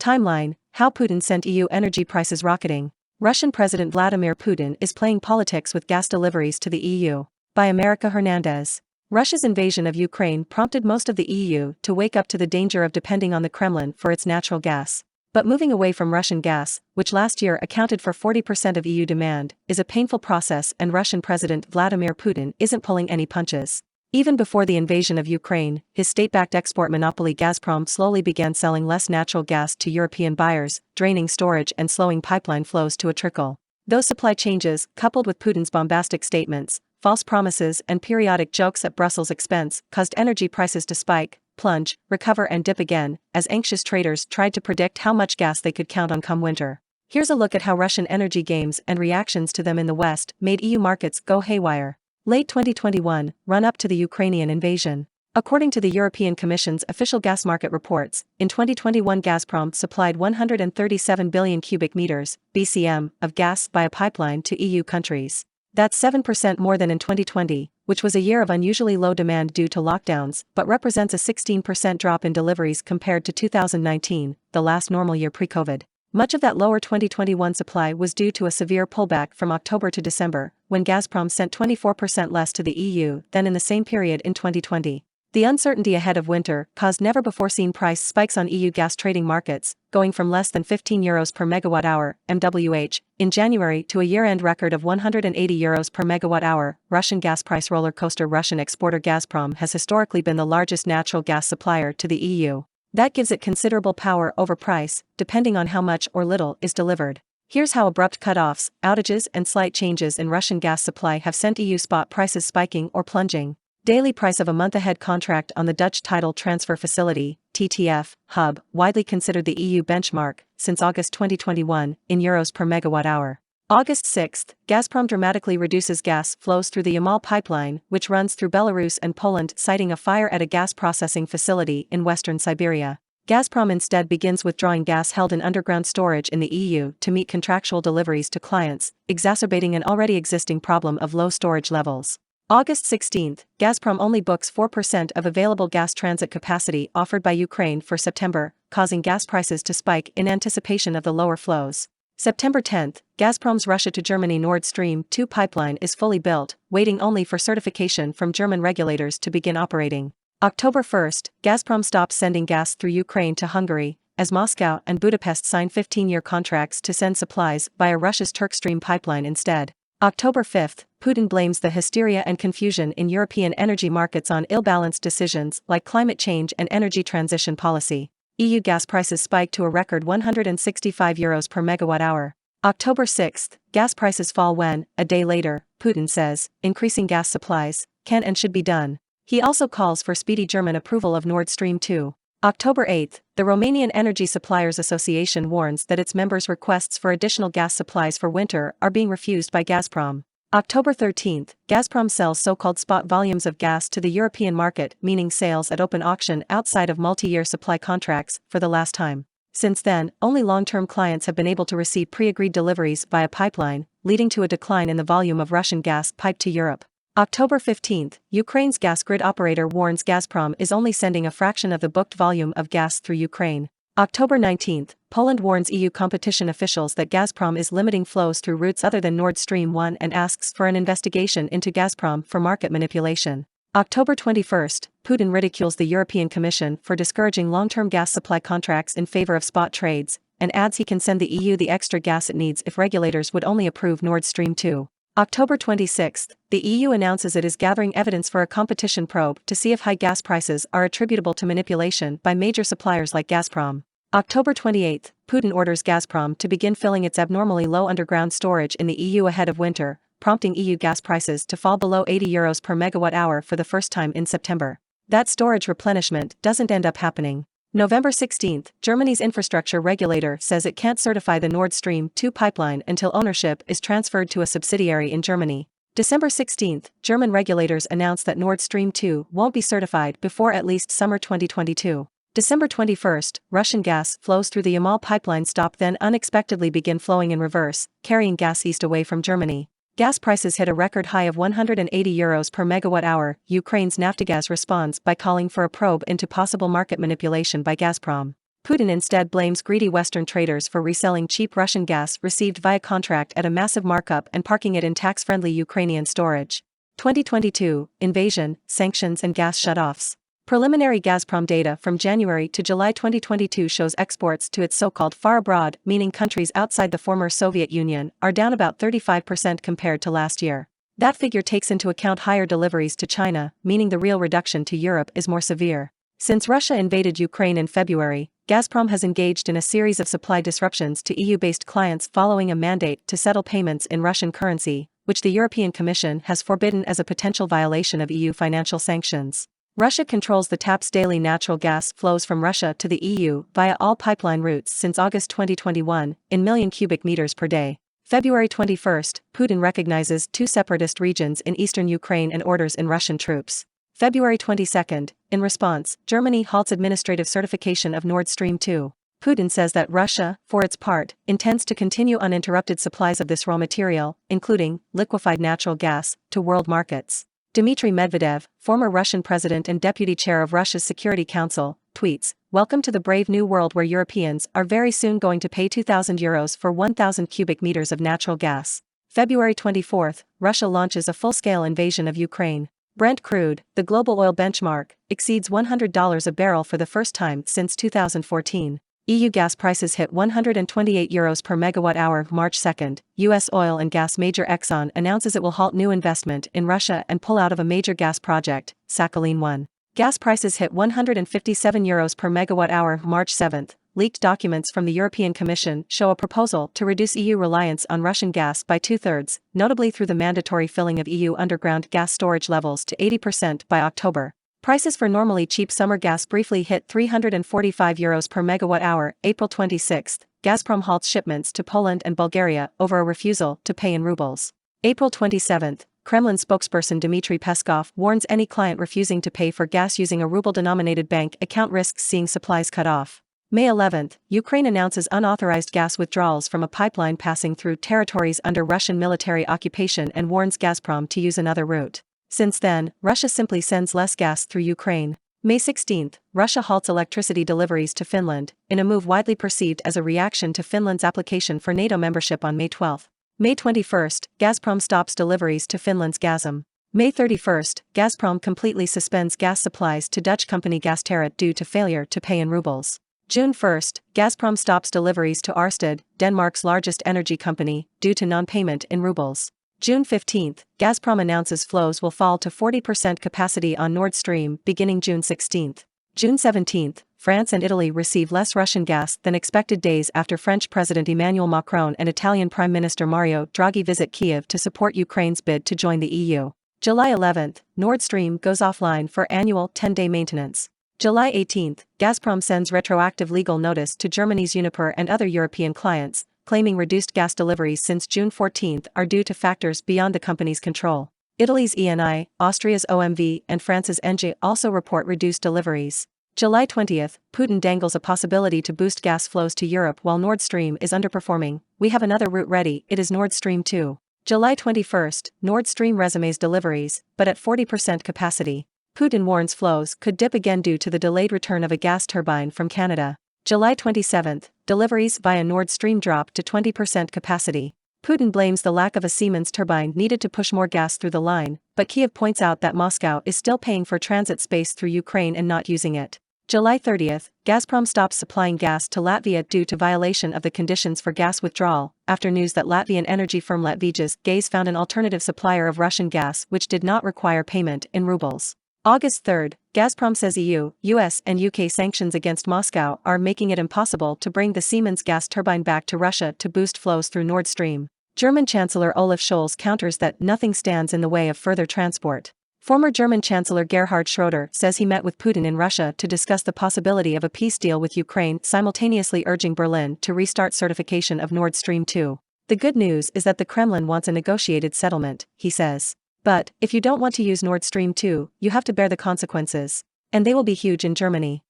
Timeline: How Putin Sent EU Energy Prices Rocketing. Russian President Vladimir Putin is playing politics with gas deliveries to the EU. By America Hernandez. Russia's invasion of Ukraine prompted most of the EU to wake up to the danger of depending on the Kremlin for its natural gas. But moving away from Russian gas, which last year accounted for 40% of EU demand, is a painful process, and Russian President Vladimir Putin isn't pulling any punches. Even before the invasion of Ukraine, his state-backed export monopoly Gazprom slowly began selling less natural gas to European buyers, draining storage and slowing pipeline flows to a trickle. Those supply changes, coupled with Putin's bombastic statements, false promises and periodic jokes at Brussels' expense, caused energy prices to spike, plunge, recover and dip again, as anxious traders tried to predict how much gas they could count on come winter. Here's a look at how Russian energy games and reactions to them in the West made EU markets go haywire. Late 2021, run-up to the Ukrainian invasion. According to the European Commission's official gas market reports, in 2021 Gazprom supplied 137 billion cubic meters, BCM, of gas via pipeline to EU countries. That's 7% more than in 2020, which was a year of unusually low demand due to lockdowns, but represents a 16% drop in deliveries compared to 2019, the last normal year pre-COVID. Much of that lower 2021 supply was due to a severe pullback from October to December, when Gazprom sent 24% less to the EU than in the same period in 2020. The uncertainty ahead of winter caused never-before-seen price spikes on EU gas trading markets, going from less than €15 per megawatt-hour (MWH) in January to a year-end record of €180 per megawatt-hour. Russian gas price roller coaster. Russian exporter Gazprom has historically been the largest natural gas supplier to the EU. That gives it considerable power over price, depending on how much or little is delivered. Here's how abrupt cutoffs, outages and slight changes in Russian gas supply have sent EU spot prices spiking or plunging. Daily price of a month-ahead contract on the Dutch Tidal Transfer Facility, TTF, hub, widely considered the EU benchmark, since August 2021, in euros per megawatt-hour. August 6, Gazprom dramatically reduces gas flows through the Yamal pipeline, which runs through Belarus and Poland, citing a fire at a gas processing facility in western Siberia. Gazprom instead begins withdrawing gas held in underground storage in the EU to meet contractual deliveries to clients, exacerbating an already existing problem of low storage levels. August 16, Gazprom only books 4% of available gas transit capacity offered by Ukraine for September, causing gas prices to spike in anticipation of the lower flows. September 10, Gazprom's Russia to Germany Nord Stream 2 pipeline is fully built, waiting only for certification from German regulators to begin operating. October 1, Gazprom stops sending gas through Ukraine to Hungary, as Moscow and Budapest sign 15-year contracts to send supplies via Russia's Turkstream pipeline instead. October 5, Putin blames the hysteria and confusion in European energy markets on ill-balanced decisions like climate change and energy transition policy. EU gas prices spike to a record €165 per megawatt-hour. October 6, gas prices fall when, a day later, Putin says, increasing gas supplies can and should be done. He also calls for speedy German approval of Nord Stream 2. October 8, the Romanian Energy Suppliers Association warns that its members' requests for additional gas supplies for winter are being refused by Gazprom. October 13, Gazprom sells so-called spot volumes of gas to the European market, meaning sales at open auction outside of multi-year supply contracts, for the last time. Since then, only long-term clients have been able to receive pre-agreed deliveries via pipeline, leading to a decline in the volume of Russian gas piped to Europe. October 15, Ukraine's gas grid operator warns Gazprom is only sending a fraction of the booked volume of gas through Ukraine. October 19, Poland warns EU competition officials that Gazprom is limiting flows through routes other than Nord Stream 1 and asks for an investigation into Gazprom for market manipulation. October 21, Putin ridicules the European Commission for discouraging long-term gas supply contracts in favor of spot trades, and adds he can send the EU the extra gas it needs if regulators would only approve Nord Stream 2. October 26, the EU announces it is gathering evidence for a competition probe to see if high gas prices are attributable to manipulation by major suppliers like Gazprom. October 28, Putin orders Gazprom to begin filling its abnormally low underground storage in the EU ahead of winter, prompting EU gas prices to fall below €80 per megawatt-hour for the first time in September. That storage replenishment doesn't end up happening. November 16, Germany's infrastructure regulator says it can't certify the Nord Stream 2 pipeline until ownership is transferred to a subsidiary in Germany. December 16, German regulators announced that Nord Stream 2 won't be certified before at least summer 2022. December 21, Russian gas flows through the Yamal pipeline stop then unexpectedly begin flowing in reverse, carrying gas east away from Germany. Gas prices hit a record high of €180 per megawatt-hour. Ukraine's Naftogaz responds by calling for a probe into possible market manipulation by Gazprom. Putin instead blames greedy Western traders for reselling cheap Russian gas received via contract at a massive markup and parking it in tax-friendly Ukrainian storage. 2022, Invasion, Sanctions and Gas Shutoffs. Preliminary Gazprom data from January to July 2022 shows exports to its so-called far abroad, meaning countries outside the former Soviet Union, are down about 35% compared to last year. That figure takes into account higher deliveries to China, meaning the real reduction to Europe is more severe. Since Russia invaded Ukraine in February, Gazprom has engaged in a series of supply disruptions to EU-based clients following a mandate to settle payments in Russian currency, which the European Commission has forbidden as a potential violation of EU financial sanctions. Russia controls the TAP's daily natural gas flows from Russia to the EU via all pipeline routes since August 2021, in million cubic meters per day. February 21, Putin recognizes two separatist regions in eastern Ukraine and orders in Russian troops. February 22, in response, Germany halts administrative certification of Nord Stream 2. Putin says that Russia, for its part, intends to continue uninterrupted supplies of this raw material, including liquefied natural gas, to world markets. Dmitry Medvedev, former Russian president and deputy chair of Russia's Security Council, tweets, "Welcome to the brave new world where Europeans are very soon going to pay €2,000 for 1,000 cubic meters of natural gas." February 24, Russia launches a full-scale invasion of Ukraine. Brent crude, the global oil benchmark, exceeds $100 a barrel for the first time since 2014. EU gas prices hit €128 per megawatt-hour March 2. US oil and gas major Exxon announces it will halt new investment in Russia and pull out of a major gas project, Sakhalin 1. Gas prices hit €157 per megawatt-hour March 7. Leaked documents from the European Commission show a proposal to reduce EU reliance on Russian gas by two-thirds, notably through the mandatory filling of EU underground gas storage levels to 80% by October. Prices for normally cheap summer gas briefly hit €345 per megawatt-hour, April 26. Gazprom halts shipments to Poland and Bulgaria over a refusal to pay in rubles. April 27. Kremlin spokesperson Dmitry Peskov warns any client refusing to pay for gas using a ruble-denominated bank account risks seeing supplies cut off. May 11, Ukraine announces unauthorized gas withdrawals from a pipeline passing through territories under Russian military occupation and warns Gazprom to use another route. Since then, Russia simply sends less gas through Ukraine. May 16, Russia halts electricity deliveries to Finland, in a move widely perceived as a reaction to Finland's application for NATO membership on May 12. May 21, Gazprom stops deliveries to Finland's Gazprom. May 31, Gazprom completely suspends gas supplies to Dutch company Gaztera due to failure to pay in rubles. June 1, Gazprom stops deliveries to Ørsted, Denmark's largest energy company, due to non-payment in rubles. June 15, Gazprom announces flows will fall to 40% capacity on Nord Stream beginning June 16. June 17, France and Italy receive less Russian gas than expected days after French President Emmanuel Macron and Italian Prime Minister Mario Draghi visit Kiev to support Ukraine's bid to join the EU. July 11, Nord Stream goes offline for annual 10-day maintenance. July 18, Gazprom sends retroactive legal notice to Germany's Uniper and other European clients, claiming reduced gas deliveries since June 14 are due to factors beyond the company's control. Italy's ENI, Austria's OMV, and France's ENGIE also report reduced deliveries. July 20, Putin dangles a possibility to boost gas flows to Europe while Nord Stream is underperforming. "We have another route ready, it is Nord Stream 2. July 21, Nord Stream resumes deliveries, but at 40% capacity. Putin warns flows could dip again due to the delayed return of a gas turbine from Canada. July 27, deliveries via Nord Stream drop to 20% capacity. Putin blames the lack of a Siemens turbine needed to push more gas through the line, but Kiev points out that Moscow is still paying for transit space through Ukraine and not using it. July 30, Gazprom stops supplying gas to Latvia due to violation of the conditions for gas withdrawal, after news that Latvian energy firm Latvijas Gaz found an alternative supplier of Russian gas which did not require payment in rubles. August 3, Gazprom says EU, US and UK sanctions against Moscow are making it impossible to bring the Siemens gas turbine back to Russia to boost flows through Nord Stream. German Chancellor Olaf Scholz counters that nothing stands in the way of further transport. Former German Chancellor Gerhard Schröder says he met with Putin in Russia to discuss the possibility of a peace deal with Ukraine, simultaneously urging Berlin to restart certification of Nord Stream 2. "The good news is that the Kremlin wants a negotiated settlement," he says. "But, if you don't want to use Nord Stream 2, you have to bear the consequences. And they will be huge in Germany."